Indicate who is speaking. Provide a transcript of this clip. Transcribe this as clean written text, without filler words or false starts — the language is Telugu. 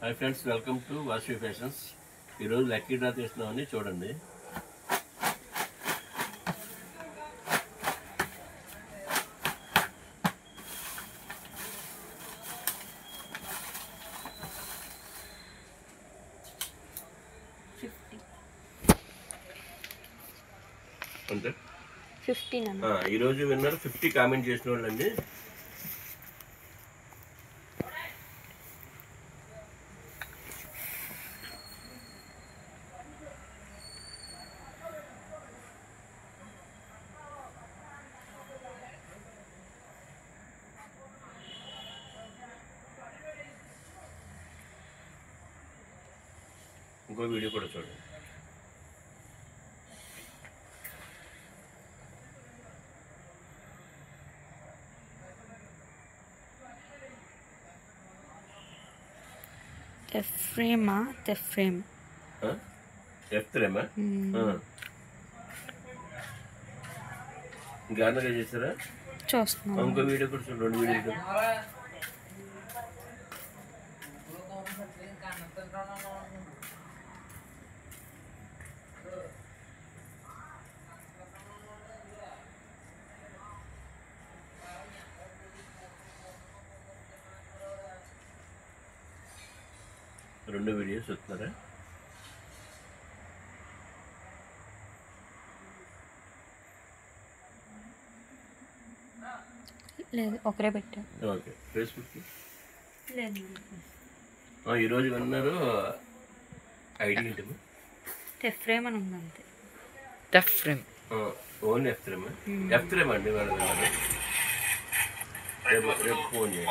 Speaker 1: Hi friends, welcome to Vasavi fashions. ఈరోజు లక్కీ డ్రా తీస్తున్నామని చూడండి. అంటే
Speaker 2: 15
Speaker 1: ఈరోజు విన్నర్ 50 కామెంట్ చేసిన వాళ్ళండి. ఇంకో వీడియో కూడా చూడండి.
Speaker 2: తెఫ్రేమ్
Speaker 1: ఎఫ్రేమా గానగా చేశారా?
Speaker 2: చూస్తున్నాను.
Speaker 1: ఇంకో వీడియో కూడా చూడండి. 2 వీడియోలు చూస్తున్నారా?
Speaker 2: లేదు, ఒకరే పెట్టా.
Speaker 1: ఓకే, ఫేస్బుక్
Speaker 2: లేదు,
Speaker 1: ఈరోజు విన్నారు. ఐడి ఏంటమ్మా?
Speaker 2: తెఫ్రేమ్ అని ఉంది అంతే.
Speaker 1: ఓన్లీ ఎఫ్రేమ్ అండి. వాళ్ళు రేపు ఫోన్ చేయండి.